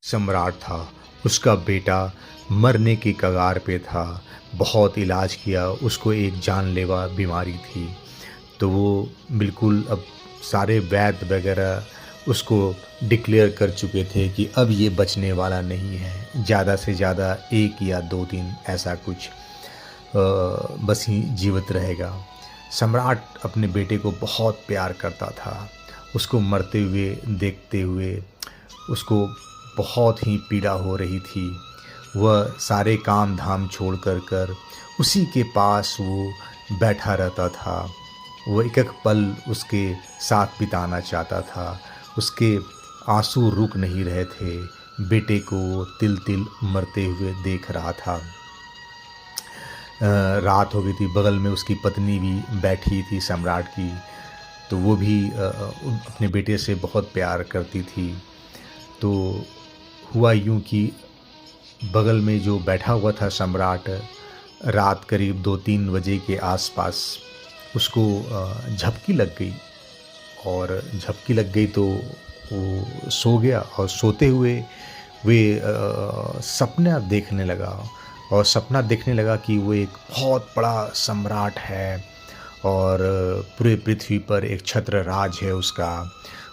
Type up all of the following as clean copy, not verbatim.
सम्राट था, उसका बेटा मरने की कगार पे था। बहुत इलाज किया, उसको एक जानलेवा बीमारी थी। तो वो बिल्कुल अब सारे वैद्य वगैरह उसको डिक्लेयर कर चुके थे कि अब ये बचने वाला नहीं है। ज़्यादा से ज़्यादा 1 या 2 दिन ऐसा कुछ बस ही जीवित रहेगा। सम्राट अपने बेटे को बहुत प्यार करता था। उसको मरते हुए देखते हुए उसको बहुत ही पीड़ा हो रही थी। वह सारे काम धाम छोड़ कर उसी के पास वो बैठा रहता था। वो एक एक पल उसके साथ बिताना चाहता था। उसके आंसू रुक नहीं रहे थे। बेटे को वो तिल तिल मरते हुए देख रहा था। रात हो गई थी, बगल में उसकी पत्नी भी बैठी थी सम्राट की। तो वो भी अपने बेटे से बहुत प्यार करती थी। तो हुआ यूं कि बगल में जो बैठा हुआ था सम्राट, रात करीब 2-3 बजे के आसपास उसको झपकी लग गई। और झपकी लग गई तो वो सो गया और सोते हुए वे सपना देखने लगा। और सपना देखने लगा कि वो एक बहुत बड़ा सम्राट है और पूरे पृथ्वी पर एक छत्र राज है उसका।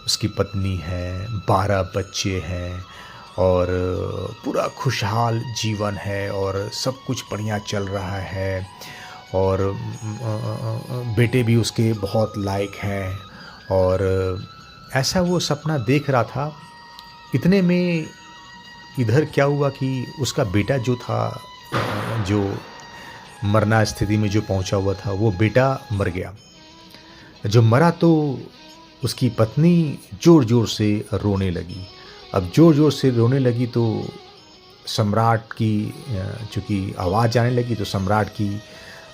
उसकी पत्नी है, 12 बच्चे हैं और पूरा खुशहाल जीवन है और सब कुछ बढ़िया चल रहा है। और बेटे भी उसके बहुत लायक हैं। और ऐसा वो सपना देख रहा था। इतने में इधर क्या हुआ कि उसका बेटा जो था, जो मरना स्थिति में जो पहुंचा हुआ था, वो बेटा मर गया। जो मरा तो उसकी पत्नी ज़ोर ज़ोर से रोने लगी। अब ज़ोर ज़ोर से रोने लगी तो सम्राट की चूँकि आवाज़ आने लगी तो सम्राट की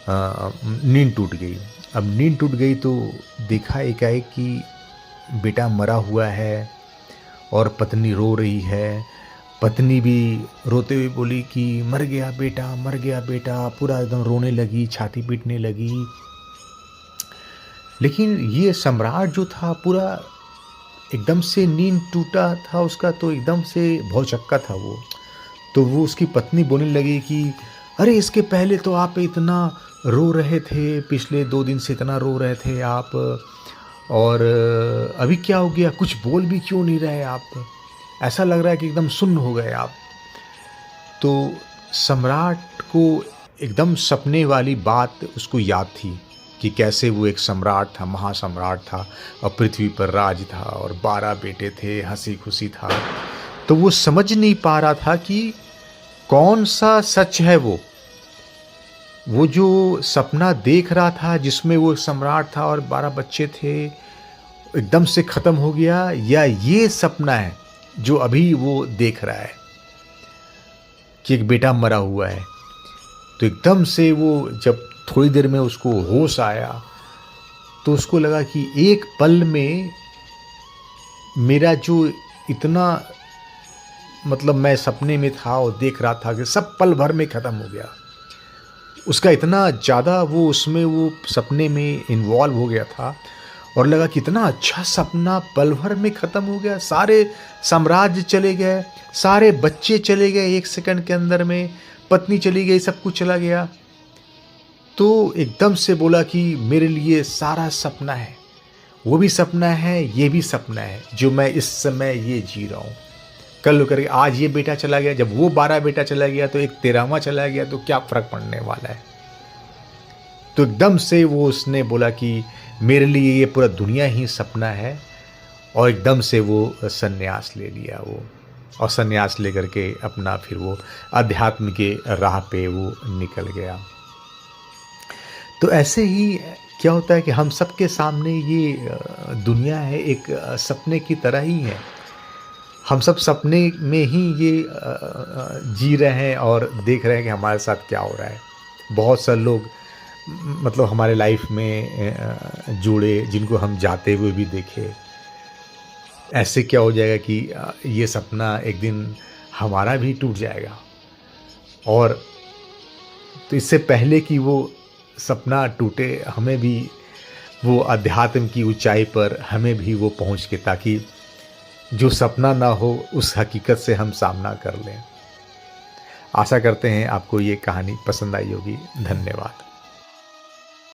नींद टूट गई। अब नींद टूट गई तो देखा एकाएक कि बेटा मरा हुआ है और पत्नी रो रही है। पत्नी भी रोते हुए बोली कि मर गया बेटा, मर गया बेटा, पूरा एकदम रोने लगी, छाती पीटने लगी। लेकिन ये सम्राट जो था पूरा एकदम से नींद टूटा था उसका, तो एकदम से भौचक्का था वो। तो वो उसकी पत्नी बोलने लगी कि अरे इसके पहले तो आप इतना रो रहे थे, पिछले 2 दिन से इतना रो रहे थे आप, और अभी क्या हो गया, कुछ बोल भी क्यों नहीं रहे आप, ऐसा लग रहा है कि एकदम सुन्न हो गए आप। तो सम्राट को एकदम सपने वाली बात उसको याद थी कि कैसे वो एक सम्राट था, महासम्राट था और पृथ्वी पर राज था और 12 बेटे थे, हंसी खुशी था। तो वो समझ नहीं पा रहा था कि कौन सा सच है। वो जो सपना देख रहा था जिसमें वो सम्राट था और 12 बच्चे थे, एकदम से ख़त्म हो गया, या ये सपना है जो अभी वो देख रहा है कि एक बेटा मरा हुआ है। तो एकदम से वो जब थोड़ी देर में उसको होश आया तो उसको लगा कि एक पल में मेरा जो इतना, मतलब मैं सपने में था और देख रहा था कि सब पल भर में ख़त्म हो गया। उसका इतना ज़्यादा वो उसमें वो सपने में इन्वॉल्व हो गया था और लगा कितना अच्छा सपना पल भर में ख़त्म हो गया। सारे साम्राज्य चले गए, सारे बच्चे चले गए, 1 सेकंड के अंदर में पत्नी चली गई, सब कुछ चला गया। तो एकदम से बोला कि मेरे लिए सारा सपना है, वो भी सपना है, ये भी सपना है, जो मैं इस समय ये जी रहा हूँ। कल करके आज ये बेटा चला गया, जब वो 12 बेटा चला गया तो एक 13वां चला गया, तो क्या फ़र्क पड़ने वाला है। तो एकदम से वो उसने बोला कि मेरे लिए ये पूरा दुनिया ही सपना है। और एकदम से वो संन्यास ले लिया वो, और संन्यास लेकर के अपना फिर वो अध्यात्म के राह पे वो निकल गया। तो ऐसे ही क्या होता है कि हम सबके सामने ये दुनिया है, एक सपने की तरह ही है। हम सब सपने में ही ये जी रहे हैं और देख रहे हैं कि हमारे साथ क्या हो रहा है। बहुत सारे लोग मतलब हमारे लाइफ में जुड़े, जिनको हम जाते हुए भी देखे। ऐसे क्या हो जाएगा कि ये सपना एक दिन हमारा भी टूट जाएगा। और तो इससे पहले कि वो सपना टूटे, हमें भी वो अध्यात्म की ऊंचाई पर हमें भी वो पहुंच के, ताकि जो सपना ना हो उस हकीकत से हम सामना कर लें। आशा करते हैं आपको ये कहानी पसंद आई होगी। धन्यवाद।